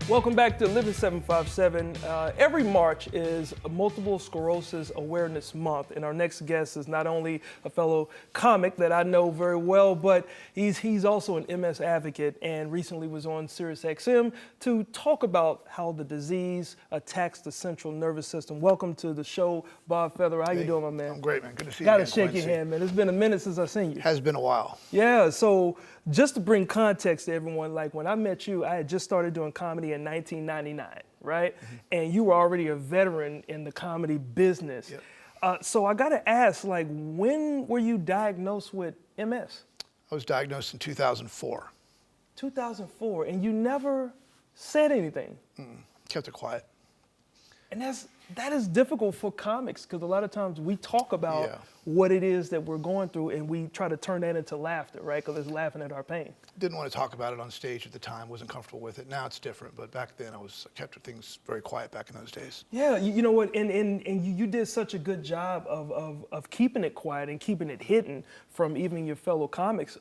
Welcome back to Living 757. Every March is Multiple Sclerosis Awareness Month, and our next guest is not only a fellow comic that I know very well, but he's also an MS advocate and recently was on SiriusXM to talk about how the disease attacks the central nervous system. Welcome to the show, Bob Feather. How you doing, my man? I'm great, man. Good to see you. Gotta shake your hand, man. It's been a minute since I've seen you. Has been a while. Yeah, so just to bring context to everyone, like when I met you, I had just started doing comedy in 1999, right? Mm-hmm. And you were already a veteran in the comedy business. Yep. So I gotta ask, like, when were you diagnosed with MS? I was diagnosed in 2004. 2004, and you never said anything. Kept it quiet. And that is difficult for comics because a lot of times we talk about what it is that we're going through and we try to turn that into laughter, right? Because it's laughing at our pain. Didn't want to talk about it on stage at the time, wasn't comfortable with it. Now it's different, but back then I kept things very quiet back in those days. Yeah, you know what, and you did such a good job of keeping it quiet and keeping it hidden from even your fellow comics.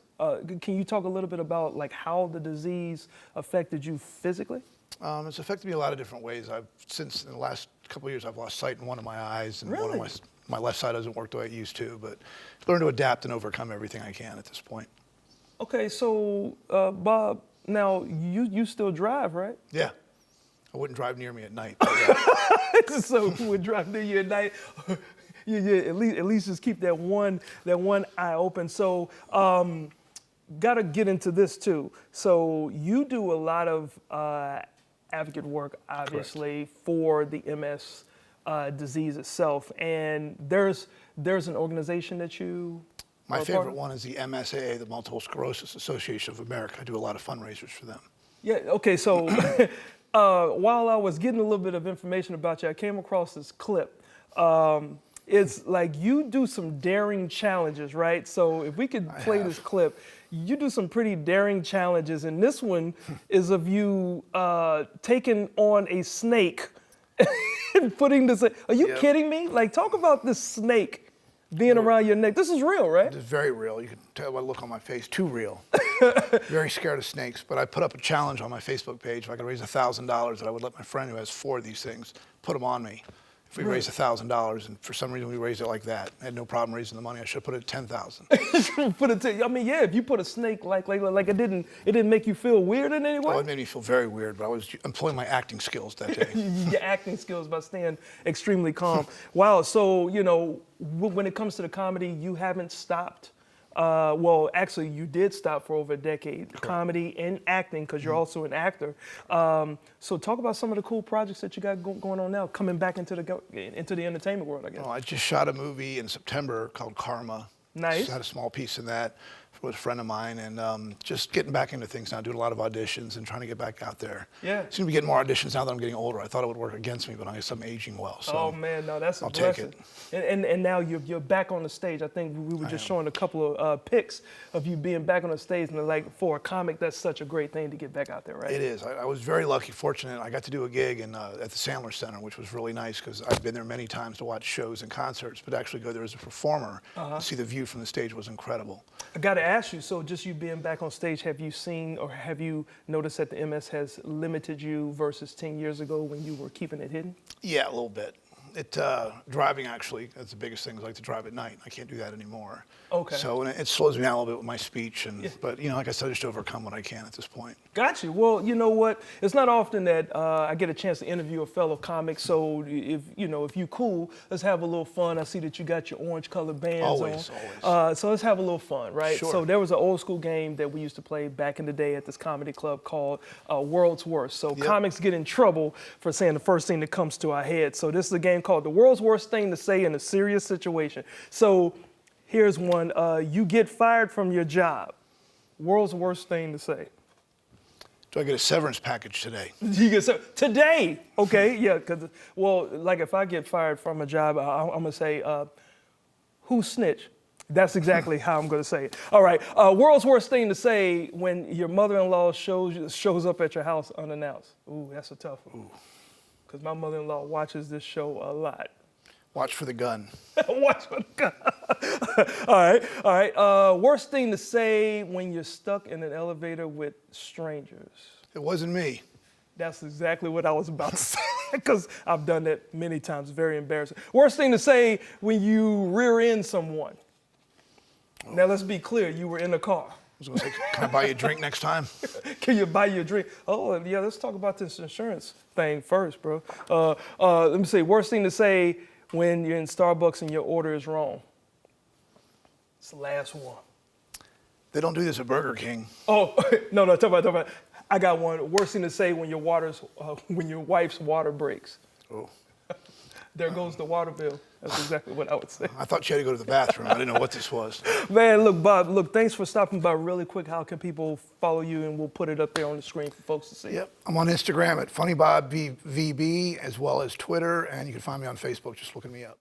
Can you talk a little bit about like how the disease affected you physically? It's affected me a lot of different ways. Since in the last couple of years, I've lost sight in one of my eyes, and really? one of my left side doesn't work the way it used to. But learn to adapt and overcome everything I can at this point. Okay, so Bob, now you still drive, right? Yeah, I wouldn't drive near me at night. So who would drive near you at night? You at least just keep that one eye open. So. Got to get into this too. So you do a lot of advocate work, obviously, correct, for the MS disease itself. And there's an organization that you My favorite one is the MSAA, the Multiple Sclerosis Association of America. I do a lot of fundraisers for them. Yeah, okay, so while I was getting a little bit of information about you, I came across this clip. It's like you do some daring challenges, right? So if we could play this clip, you do some pretty daring challenges, and this one is of you taking on a snake and putting this. Are you kidding me? Like, talk about this snake being around your neck. This is real, right? It's very real. You can tell by the look on my face. Too real. Very scared of snakes. But I put up a challenge on my Facebook page. If I could raise $1,000, that I would let my friend who has 4 of these things put them on me. If we raised $1,000, and for some reason we raised it like that, I had no problem raising the money. I should have put it at 10,000. I mean, yeah. If you put a snake like it didn't make you feel weird in any way. Oh, it made me feel very weird. But I was employing my acting skills that day. Your acting skills by staying extremely calm. Wow. So when it comes to the comedy, you haven't stopped. Well, actually, you did stop for over a decade, correct, comedy and acting, because you're also an actor. So talk about some of the cool projects that you got going on now, coming back into the entertainment world, I guess. Well, I just shot a movie in September called Karma. Nice. Just had a small piece in that with a friend of mine, and just getting back into things now, doing a lot of auditions and trying to get back out there. Yeah. Seem to be getting more auditions now that I'm getting older. I thought it would work against me, but I guess I'm aging well. So oh man, no, that's a I'll blessing. take it. And now you're back on the stage. I think we were just showing a couple of pics of you being back on the stage, and like for a comic, that's such a great thing to get back out there, right? It is. I was very lucky, fortunate. I got to do a gig at the Sandler Center, which was really nice because I've been there many times to watch shows and concerts, but actually go there as a performer to see the view from the stage was incredible. I got to ask you, so just you being back on stage, have you seen or have you noticed that the MS has limited you versus 10 years ago when you were keeping it hidden? Yeah, a little bit. Driving, actually, that's the biggest thing. I like to drive at night. I can't do that anymore. Okay. So it slows me down a little bit with my speech, but like I said, I just overcome what I can at this point. Got you. Well, you know what? It's not often that I get a chance to interview a fellow comic. So if you cool, let's have a little fun. I see that you got your orange-colored bands always, on. Always. So let's have a little fun, right? Sure. So there was an old school game that we used to play back in the day at this comedy club called World's Worst. So comics get in trouble for saying the first thing that comes to our head. So this is a game called The World's Worst Thing to Say in a Serious Situation. So here's one. You get fired from your job. World's worst thing to say. Do I get a severance package today? Today? Okay, yeah. Well, like if I get fired from a job, I'm going to say, who snitch? That's exactly how I'm going to say it. All right. World's worst thing to say when your mother-in-law shows up at your house unannounced. Ooh, that's a tough one. Because my mother-in-law watches this show a lot. Watch for the gun. Watch for the gun. All right. Worst thing to say when you're stuck in an elevator with strangers. It wasn't me. That's exactly what I was about to say, because I've done that many times. Very embarrassing. Worst thing to say when you rear end someone. Now let's be clear, you were in the car. I was going to say, can I buy you a drink next time? Can you buy you a drink? Oh, yeah, let's talk about this insurance thing first, bro. Let me say, worst thing to say when you're in Starbucks and your order is wrong. It's the last one. They don't do this at Burger King. Oh, no, talk about. I got one. Worst thing to say when your when your wife's water breaks. Oh. There goes the water bill. That's exactly what I would say. I thought you had to go to the bathroom. I didn't know what this was. Man, look, Bob, thanks for stopping by really quick. How can people follow you? And we'll put it up there on the screen for folks to see. Yep. I'm on Instagram at FunnyBobVB, as well as Twitter, and you can find me on Facebook just looking me up.